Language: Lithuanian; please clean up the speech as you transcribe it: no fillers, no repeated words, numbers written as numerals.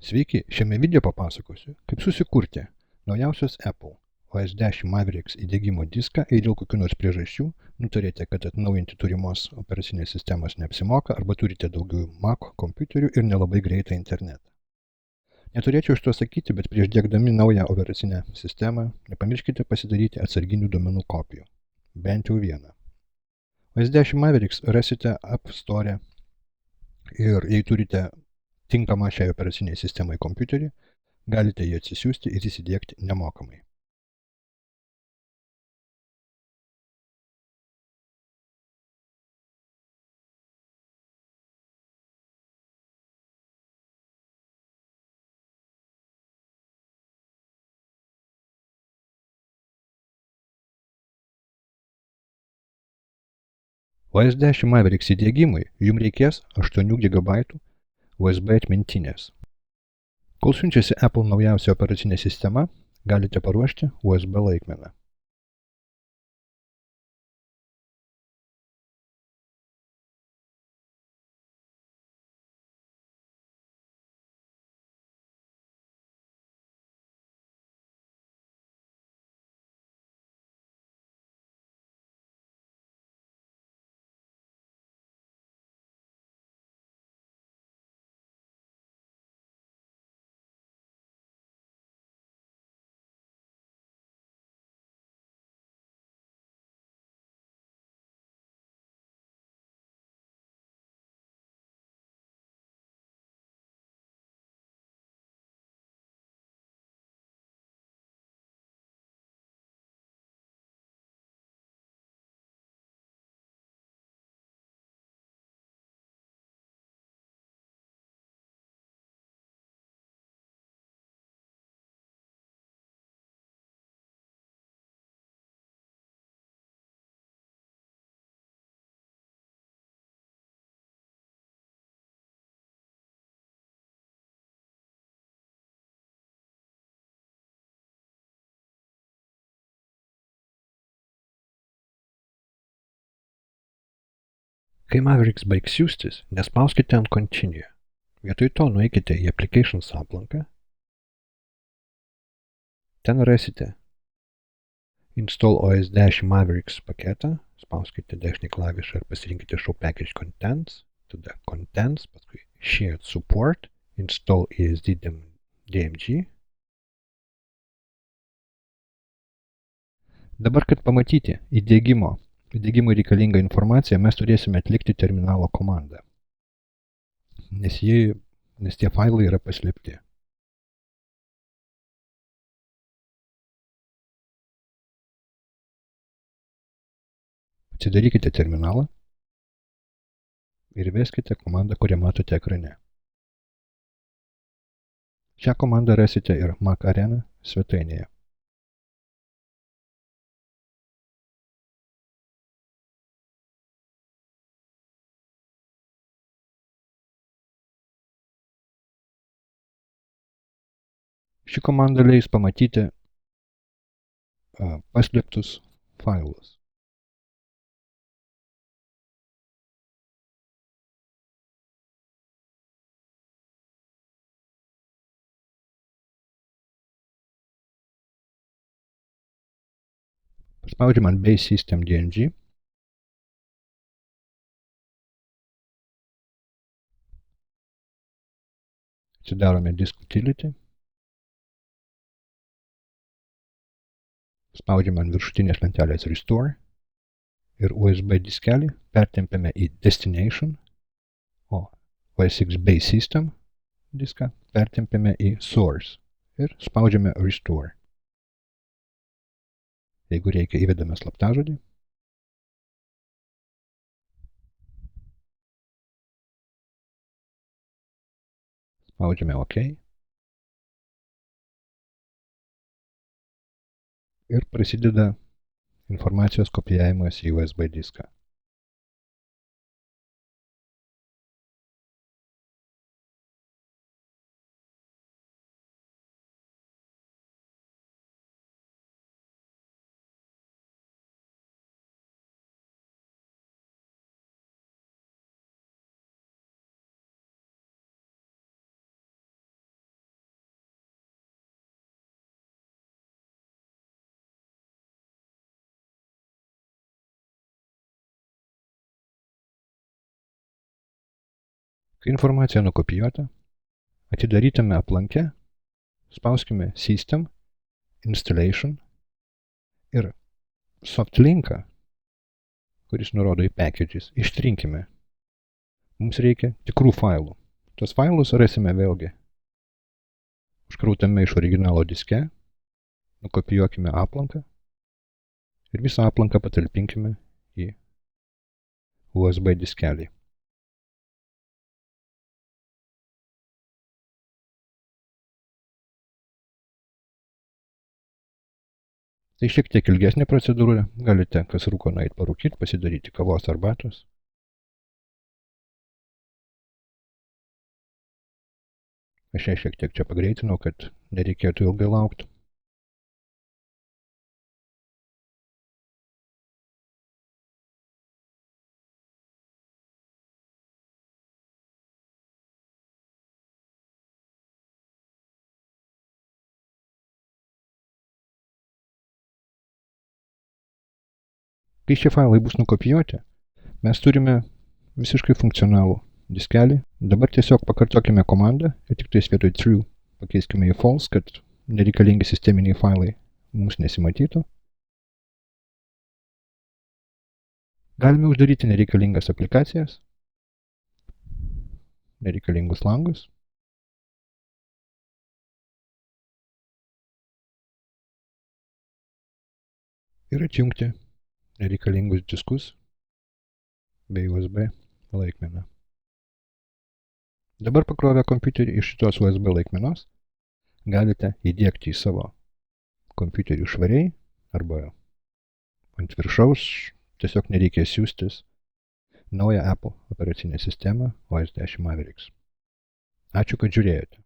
Sveiki, šiame video papasakosiu, kaip susikurti naujausios Apple OS X Mavericks įdiegimo diską, jei dėl kokių nors priežasčių nutarėte, kad atnaujinti turimos operacinės sistemos neapsimoka arba turite daugiau Mac kompiuterių ir nelabai greitą internetą. Neturėčiau iš to sakyti, bet prieš diegdami naują operacinę sistemą nepamirškite pasidaryti atsarginių duomenų kopijų. Bent jau vieną. OS X Mavericks rasite App Store ir jei turite tinkamą šiai operaciniai sistemai kompiuterį, galite jį atsisiųsti ir įsidiegti nemokamai. OS X Mavericks įdiegimui jums reikės 8 GB USB atmintinės. Kol siunčiasi Apple naujausia operacinė sistema, galite paruošti USB laikmeną. Kai Mavericks baigs siųstis, nespauskite ant Continue. Vietoj to nueikite į Applications aplanką. Ten rasite Install OS X Mavericks paketą. Spauskite dešinį klavišą ir pasirinkite Show Package Contents. Tada Contents, paskui Shared Support, Install ESD DMG. Dabar, kad pamatyti įdiegimui reikalingą informaciją, mes turėsime atlikti terminalo komandą, nes tie failai yra paslėpti. Atsidarykite terminalą ir įveskite komandą, kurią matote ekrane. Šią komandą rasite ir Mac Arena svetainėje. Ši komanda leis pamatyti paslėptus failus. Paspaudžiame ant Base System DMG. Atsidarome Disk Utility. Spaudžiame ant viršutinės lentelės Restore ir USB diskelį pertempiame į Destination, o OS X Base System diską pertempiame į Source ir spaudžiame Restore. Jeigu reikia, įvedame slaptažodį. Spaudžiame OK. Ir prasideda informacijos kopijavimas į USB diską. Kai informacija nukopijuota, atidarytame aplanke spauskime System, Installation ir Softlinką, kuris nurodo į Packages, ištrinkime. Mums reikia tikrų failų. Tos failus rasime vėlgi užkrautame iš originalo diske, nukopijuokime aplanką ir visą aplanką patalpinkime į USB diskelį. Tai šiek tiek ilgesnė procedūra, galite kas rūko nueit parūkyti, pasidaryti kavos arbatos. Aš ją šiek tiek čia pagreitinau, kad nereikėtų ilgai laukti. Kai šie failai bus nukopijuoti, mes turime visiškai funkcionalų diskelį. Dabar tiesiog pakartokime komandą ir tik tais vietoj true pakeiskime į false, kad nereikalingi sisteminiai failai mums nesimatytų. Galime uždaryti nereikalingas aplikacijas, nereikalingus langus. Ir atjungti nereikalingus diskus bei USB laikmeną. Dabar pakrovę kompiuterį iš šitos USB laikmenos galite įdiegti į savo kompiuterį švariai arba ant viršaus, tiesiog nereikės siųstis naują Apple operacinę sistemą OS X Mavericks. Ačiū, kad žiūrėjote.